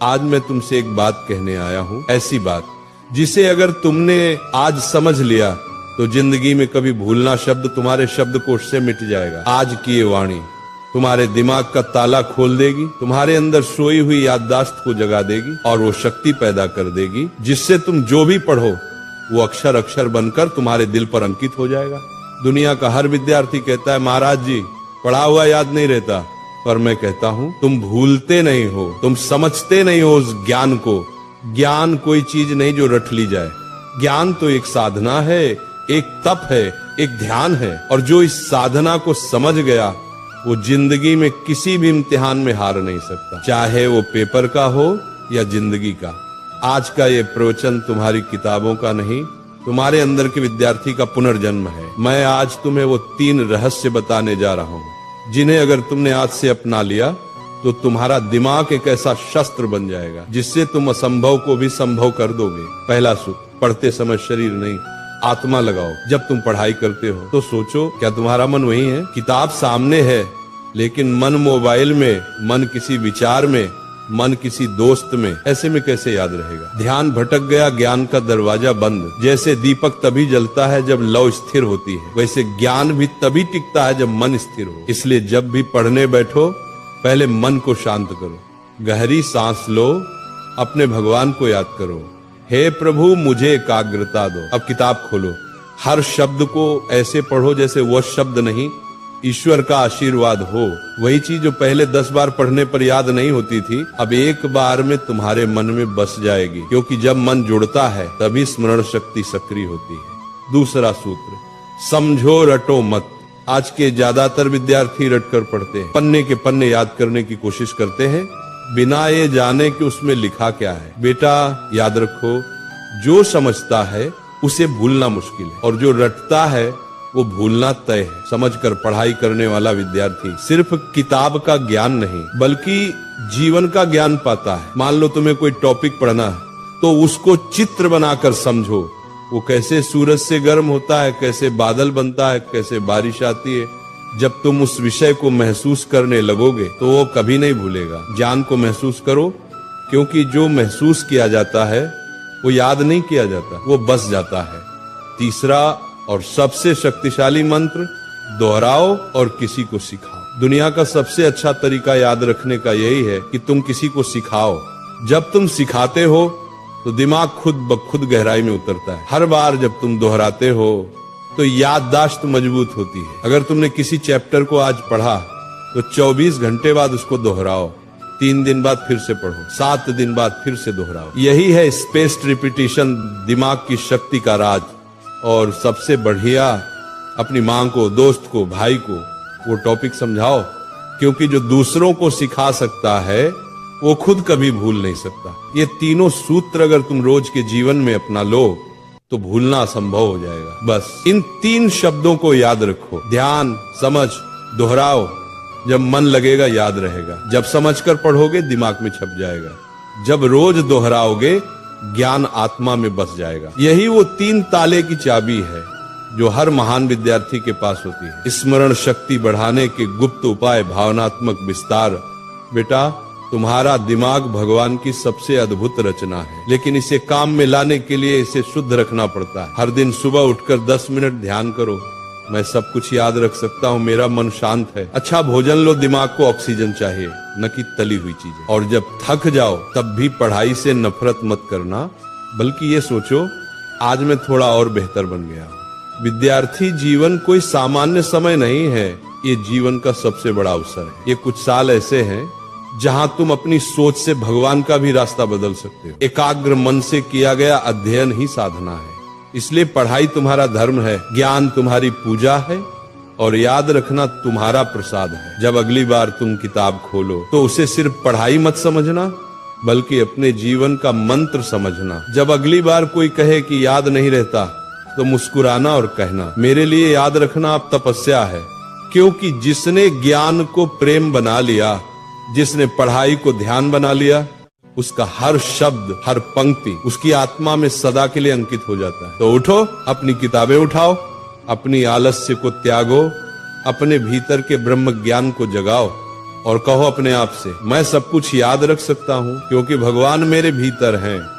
आज मैं तुमसे एक बात कहने आया हूं, ऐसी बात जिसे अगर तुमने आज समझ लिया तो जिंदगी में कभी भूलना शब्द तुम्हारे शब्दकोश से मिट जाएगा। आज की ये वाणी तुम्हारे दिमाग का ताला खोल देगी, तुम्हारे अंदर सोई हुई याददाश्त को जगा देगी और वो शक्ति पैदा कर देगी जिससे तुम जो भी पढ़ो वो अक्षर अक्षर बनकर तुम्हारे दिल पर अंकित हो जाएगा। दुनिया का हर विद्यार्थी कहता है महाराज जी पढ़ा हुआ याद नहीं रहता, पर मैं कहता हूं तुम भूलते नहीं हो, तुम समझते नहीं हो उस ज्ञान को। ज्ञान कोई चीज नहीं जो रट ली जाए, ज्ञान तो एक साधना है, एक तप है, एक ध्यान है, और जो इस साधना को समझ गया वो जिंदगी में किसी भी इम्तिहान में हार नहीं सकता, चाहे वो पेपर का हो या जिंदगी का। आज का ये प्रवचन तुम्हारी किताबों का नहीं, तुम्हारे अंदर के विद्यार्थी का पुनर्जन्म है। मैं आज तुम्हें वो 3 रहस्य बताने जा रहा हूं जिन्हें अगर तुमने आज से अपना लिया तो तुम्हारा दिमाग एक ऐसा शस्त्र बन जाएगा जिससे तुम असंभव को भी संभव कर दोगे। पहला सूत्र, पढ़ते समय शरीर नहीं आत्मा लगाओ। जब तुम पढ़ाई करते हो तो सोचो क्या तुम्हारा मन वही है? किताब सामने है लेकिन मन मोबाइल में, मन किसी विचार में, मन किसी दोस्त में, ऐसे में कैसे याद रहेगा? ध्यान भटक गया, ज्ञान का दरवाजा बंद। जैसे दीपक तभी जलता है जब लौ स्थिर होती है, वैसे ज्ञान भी तभी टिकता है जब मन स्थिर हो। इसलिए जब भी पढ़ने बैठो पहले मन को शांत करो, गहरी सांस लो, अपने भगवान को याद करो, हे प्रभु मुझे एकाग्रता दो। अब किताब खोलो, हर शब्द को ऐसे पढ़ो जैसे वह शब्द नहीं ईश्वर का आशीर्वाद हो। वही चीज जो पहले 10 बार पढ़ने पर याद नहीं होती थी अब एक बार में तुम्हारे मन में बस जाएगी, क्योंकि जब मन जुड़ता है तभी स्मरण शक्ति सक्रिय होती है। दूसरा सूत्र, समझो रटो मत। आज के ज्यादातर विद्यार्थी रटकर पढ़ते हैं, पन्ने के पन्ने याद करने की कोशिश करते हैं बिना ये जाने कि उसमें लिखा क्या है। बेटा याद रखो, जो समझता है उसे भूलना मुश्किल है और जो रटता है वो भूलना तय है। समझकर पढ़ाई करने वाला विद्यार्थी सिर्फ किताब का ज्ञान नहीं बल्कि जीवन का ज्ञान पाता है। मान लो तुम्हें कोई टॉपिक पढ़ना है तो उसको चित्र बनाकर समझो, वो कैसे सूरज से गर्म होता है, कैसे बादल बनता है, कैसे बारिश आती है। जब तुम उस विषय को महसूस करने लगोगे तो वो कभी नहीं भूलेगा। ज्ञान को महसूस करो, क्योंकि जो महसूस किया जाता है वो याद नहीं किया जाता, वो बस जाता है। तीसरा और सबसे शक्तिशाली मंत्र, दोहराओ और किसी को सिखाओ। दुनिया का सबसे अच्छा तरीका याद रखने का यही है कि तुम किसी को सिखाओ। जब तुम सिखाते हो तो दिमाग खुद ब खुद गहराई में उतरता है। हर बार जब तुम दोहराते हो तो याददाश्त मजबूत होती है। अगर तुमने किसी चैप्टर को आज पढ़ा तो 24 घंटे बाद उसको दोहराओ, 3 दिन बाद फिर से पढ़ो, 7 दिन बाद फिर से दोहराओ। यही है स्पेस्ड रिपीटिशन, दिमाग की शक्ति का राज। और सबसे बढ़िया, अपनी माँ को, दोस्त को, भाई को वो टॉपिक समझाओ, क्योंकि जो दूसरों को सिखा सकता है वो खुद कभी भूल नहीं सकता। ये तीनों सूत्र अगर तुम रोज के जीवन में अपना लो तो भूलना असंभव हो जाएगा। बस इन 3 शब्दों को याद रखो, ध्यान, समझ, दोहराओ। जब मन लगेगा याद रहेगा, जब समझकर पढ़ोगे दिमाग में छप जाएगा, जब रोज दोहराओगे ज्ञान आत्मा में बस जाएगा। यही वो 3 ताले की चाबी है जो हर महान विद्यार्थी के पास होती है। स्मरण शक्ति बढ़ाने के गुप्त उपाय, भावनात्मक विस्तार। बेटा तुम्हारा दिमाग भगवान की सबसे अद्भुत रचना है, लेकिन इसे काम में लाने के लिए इसे शुद्ध रखना पड़ता है। हर दिन सुबह उठकर 10 मिनट ध्यान करो, मैं सब कुछ याद रख सकता हूँ, मेरा मन शांत है। अच्छा भोजन लो, दिमाग को ऑक्सीजन चाहिए, न कि तली हुई चीजें। और जब थक जाओ तब भी पढ़ाई से नफरत मत करना, बल्कि ये सोचो आज मैं थोड़ा और बेहतर बन गया। विद्यार्थी जीवन कोई सामान्य समय नहीं है, ये जीवन का सबसे बड़ा अवसर है। ये कुछ साल ऐसे हैं जहां तुम अपनी सोच से भगवान का भी रास्ता बदल सकते हो। एकाग्र मन से किया गया अध्ययन ही साधना है। इसलिए पढ़ाई तुम्हारा धर्म है, ज्ञान तुम्हारी पूजा है और याद रखना तुम्हारा प्रसाद है। जब अगली बार तुम किताब खोलो तो उसे सिर्फ पढ़ाई मत समझना, बल्कि अपने जीवन का मंत्र समझना। जब अगली बार कोई कहे कि याद नहीं रहता तो मुस्कुराना और कहना, मेरे लिए याद रखना अब तपस्या है। क्योंकि जिसने ज्ञान को प्रेम बना लिया, जिसने पढ़ाई को ध्यान बना लिया, उसका हर शब्द, हर पंक्ति उसकी आत्मा में सदा के लिए अंकित हो जाता है। तो उठो, अपनी किताबें उठाओ, अपनी आलस्य को त्यागो, अपने भीतर के ब्रह्म ज्ञान को जगाओ और कहो अपने आप से, मैं सब कुछ याद रख सकता हूँ क्योंकि भगवान मेरे भीतर हैं।